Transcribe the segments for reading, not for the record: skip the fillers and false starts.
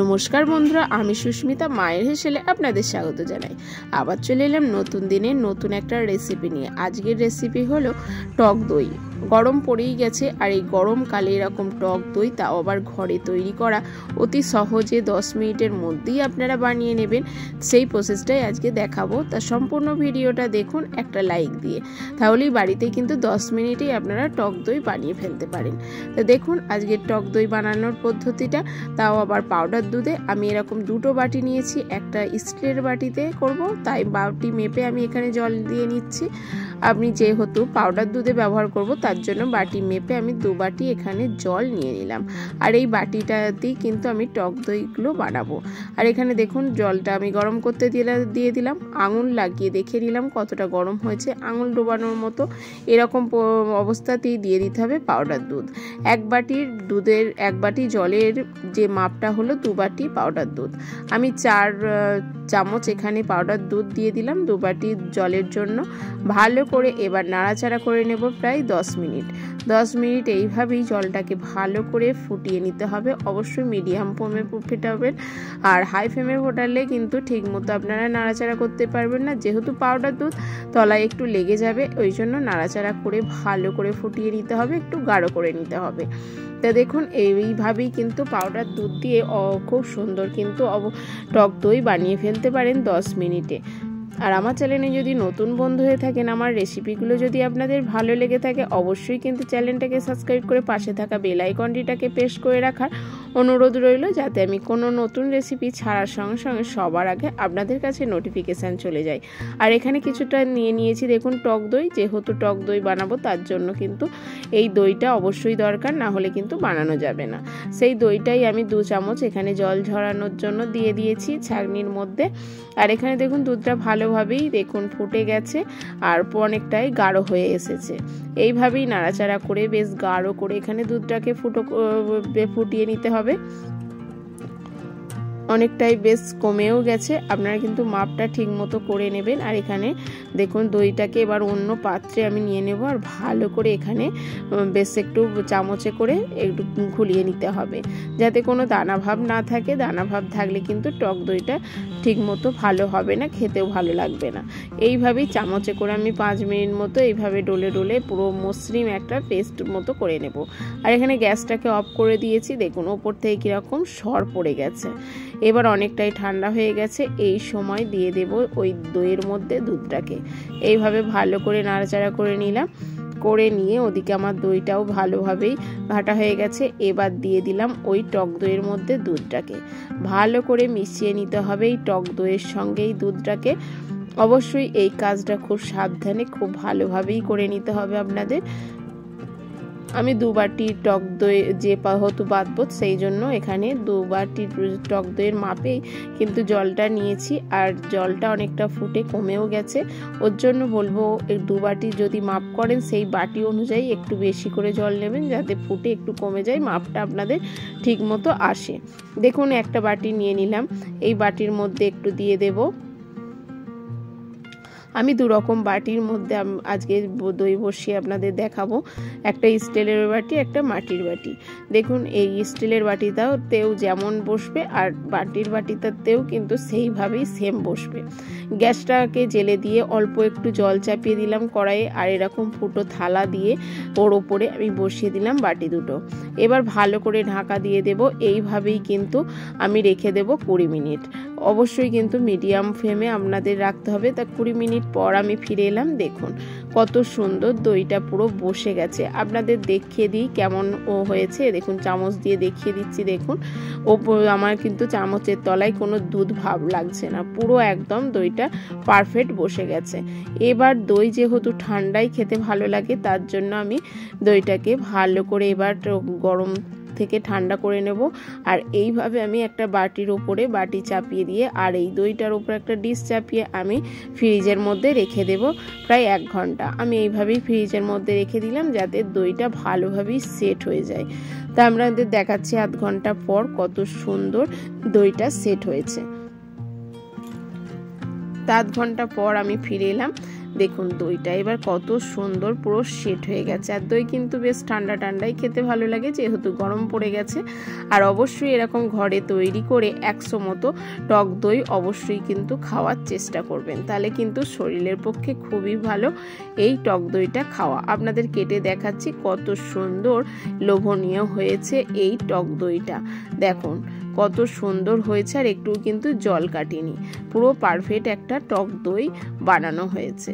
নমস্কার বন্ধুরা, আমি সুস্মিতা মায়ের হেসেলে আপনাদের স্বাগত জানাই। আবার চলে এলাম নতুন দিনে নতুন একটা রেসিপি নিয়ে। আজকের রেসিপি হলো টক দই। গরম পড়েই গেছে, আর এই গরমকালে এরকম টক দই, তাও আবার ঘরে তৈরি করা, অতি সহজে 10 মিনিটের মধ্যেই আপনারা বানিয়ে নেবেন। সেই প্রসেসটাই আজকে দেখাবো। তা সম্পূর্ণ ভিডিওটা দেখুন একটা লাইক দিয়ে, তাহলেই বাড়িতে কিন্তু 10 মিনিটেই আপনারা টক দই বানিয়ে ফেলতে পারেন। তো দেখুন আজকের টক দই বানানোর পদ্ধতিটা, তাও আবার পাউডার দুধে। আমি এরকম দুটো বাটি নিয়েছি, একটা স্টিলের বাটিতে করব, তাই বাটি মেপে আমি এখানে জল দিয়ে নিচ্ছি। আমি যেহেতু পাউডার দুধে ব্যবহার করব, তার জন্য বাটি মেপে আমি 2 বাটি এখানে জল নিয়ে নিলাম। আর এই বাটিটাতেই কিন্তু আমি টক দইগুলো বানাবো। আর এখানে দেখুন জলটা আমি গরম করতে দিয়ে দিলাম। আঙুল লাগিয়ে দেখে নিলাম কতটা গরম হয়েছে, আঙুল ডোবানোর মতো এরকম অবস্থাতেই দিয়ে দিতে হবে পাউডার দুধ। 1 বাটি জলের যে মাপটা হলো 2 বাটি পাউডার দুধ। আমি 4 চামচ এখানে পাউডার দুধ দিয়ে দিলাম 2 বাটি জলের জন্য। ভালো করে এবার নাড়াচাড়া করে নেব প্রায় 10 মিনিট। 10 মিনিট এইভাবেই জলটাকে ভালো করে ফুটিয়ে নিতে হবে। অবশ্যই মিডিয়াম ফ্লেমে ফোটাবেন, আর হাই ফ্লেমে ফোটালে কিন্তু ঠিক মতো আপনারা নাড়াচাড়া করতে পারবেন না, যেহেতু পাউডার দুধ তলায় একটু লেগে যাবে। ওই জন্য নাড়াচাড়া করে ভালো করে ফুটিয়ে নিতে হবে, একটু গাঢ় করে নিতে হবে। তা দেখুন এইভাবেই কিন্তু পাউডার দুধ দিয়ে খুব সুন্দর কিন্তু টক দই বানিয়ে ফেলতে পারেন 10 মিনিটে। আর আমার চ্যানেলে যদি নতুন বন্ধু হয়ে থাকেন, আমার রেসিপিগুলো যদি আপনাদের ভালো লেগে থাকে, অবশ্যই কিন্তু চ্যানেলটাকে সাবস্ক্রাইব করে পাশে থাকা বেল আইকনটিটাকে প্রেস করে রাখার অনুরোধ রইল, যাতে আমি কোনো নতুন রেসিপি ছাড়ার সঙ্গে সঙ্গে সবার আগে আপনাদের কাছে নোটিফিকেশান চলে যায়। আর এখানে কিছুটা নিয়েছি দেখুন টক দই। যেহেতু টক দই বানাবো, তার জন্য কিন্তু এই দইটা অবশ্যই দরকার, না হলে কিন্তু বানানো যাবে না। সেই দইটাই আমি 2 চামচ এখানে জল ঝরানোর জন্য দিয়ে দিয়েছি ছাঁকনির মধ্যে। আর এখানে দেখুন দুধটা ভালোভাবেই দেখুন ফুটে গেছে, আর অনেকটাই গাঢ় হয়ে এসেছে। এইভাবেই নাড়াচাড়া করে বেশ গাঢ় করে এখানে দুধটাকে ফুটিয়ে নিতে হবে। অনেকটাই বেশ কমেও গেছে, আপনারা কিন্তু মাপটা ঠিক মতো করে নেবেন। আর এখানে দেখুন দইটাকে এবার অন্য পাত্রে আমি নিয়ে নেব, আর ভালো করে এখানে বেশ একটু চামচে করে একটু ঘুলিয়ে নিতে হবে, যাতে কোনো দানা ভাব না থাকে। দানা ভাব থাকলে কিন্তু টক দইটা ঠিক মতো ভালো হবে না, খেতেও ভালো লাগবে না। এইভাবেই চামচে করে আমি 5 মিনিট মতো এইভাবে ডলে ডলে পুরো মসৃণ একটা পেস্ট মতো করে নেব। আর এখানে গ্যাসটাকে অফ করে দিয়েছি। দেখুন ওপর থেকে কীরকম সর পড়ে গেছে। এবার অনেকটাই ঠান্ডা হয়ে গেছে। এই সময় দিয়ে দেব ওই দইয়ের মধ্যে দুধটাকে। এইভাবে ভালো করে নাড়াচাড়া করে নিলাম। করে নিয়ে ওদিকে আমার দইটাও ভালোভাবেই ঘাটা হয়ে গেছে। এবার দিয়ে দিলাম ওই টক দইয়ের মধ্যে দুধটাকে। ভালো করে মিশিয়ে নিতে হবে এই টক দইয়ের সঙ্গে এই দুধটাকে। অবশ্যই এই কাজটা খুব সাবধানে খুব ভালোভাবেই করে নিতে হবে আপনাদের। আমি 2 বাটি টক দই যেহেতু বাঁধবো, সেই জন্য এখানে 2 বাটি টক দইয়ের মাপে কিন্তু জলটা নিয়েছি। আর জলটা অনেকটা ফুটে কমেও গেছে। ওর জন্য বলবো 2 বাটি যদি মাপ করেন, সেই বাটি অনুযায়ী একটু বেশি করে জল নেবেন, যাতে ফুটে একটু কমে যায়, মাপটা আপনাদের ঠিক মতো আসে। দেখুন একটা বাটি নিয়ে নিলাম। এই বাটির মধ্যে একটু দিয়ে দেব। আমি 2 রকম বাটির মধ্যে আজকে দই বসিয়ে আপনাদের দেখাবো। একটা স্টিলের বাটি, একটা মাটির বাটি। দেখুন এই স্টিলের বাটিটাতেও যেমন বসবে, আর মাটির বাটিটাতেও কিন্তু সেইভাবেই সেম বসবে। গ্যাসটাকে জেলে দিয়ে অল্প একটু জল চাপিয়ে দিলাম কড়াইয়ে, আর এরকম ফুটো থালা দিয়ে ওর ওপরে আমি বসিয়ে দিলাম বাটি দুটো। এবার ভালো করে ঢাকা দিয়ে দেব। এইভাবেই কিন্তু আমি রেখে দেব 20 মিনিট। অবশ্যই কিন্তু মিডিয়াম ফ্লেমে আপনাদের রাখতে হবে। তা 20 মিনিট পর আমি ফিরে এলাম। দেখুন কত সুন্দর দইটা পুরো বসে গেছে। আপনাদের দেখিয়ে দিই কেমন হয়েছে। দেখুন চামচ দিয়ে দেখিয়ে দিচ্ছি। দেখুন আমার কিন্তু চামচের তলায় কোনো দুধ ভাব লাগছে না, পুরো একদম দইটা পারফেক্ট বসে গেছে। এবার দই যেহেতু ঠান্ডায় খেতে ভালো লাগে, তার জন্য আমি দইটাকে ভালো করে এবার গরম থেকে ঠান্ডা করে নেব। আর এইভাবে আমি একটা বাটির উপরে বাটি চাপিয়ে দিয়ে, আর এই দইটার উপর একটা ডিশ চাপিয়ে আমি ফ্রিজের মধ্যে রেখে দেব প্রায় 1 ঘন্টা। আমি এইভাবেই ফ্রিজের মধ্যে রেখে দিলাম, যাতে দইটা ভালোভাবেই সেট হয়ে যায়। তা আপনাদের দেখাচ্ছি 1/2 ঘন্টা পর কত সুন্দর দইটা সেট হয়েছে। 1/2 ঘন্টা পর আমি ফিরে এলাম। দেখুন দইটা এবার কত সুন্দর পুরো সেট হয়ে গেছে। আর দই কিন্তু বেশ ঠান্ডা ঠান্ডাই খেতে ভালো লাগে, যেহেতু গরম পড়ে গেছে। আর অবশ্যই এরকম ঘরে তৈরি করে 100 মতো টক দই অবশ্যই কিন্তু খাওয়ার চেষ্টা করবেন, তাহলে কিন্তু শরীরের পক্ষে খুবই ভালো এই টক দইটা খাওয়া। আপনাদের কেটে দেখাচ্ছি কত সুন্দর লোভনীয় হয়েছে এই টক দইটা। দেখুন কত সুন্দর হয়েছে, আর একটু কিন্তু জল কাটেনি, পুরো পারফেক্ট একটা টক দই বানানো হয়েছে।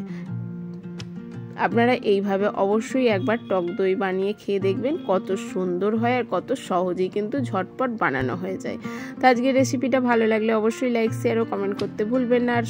আপনারা এইভাবে অবশ্যই একবার টক দই বানিয়ে খেয়ে দেখবেন কত সুন্দর হয়, আর কত সহজেই কিন্তু ঝটপট বানানো হয়ে যায়। তো আজকের রেসিপিটা ভালো লাগলে অবশ্যই লাইক, শেয়ার ও কমেন্ট করতে ভুলবেন না। আর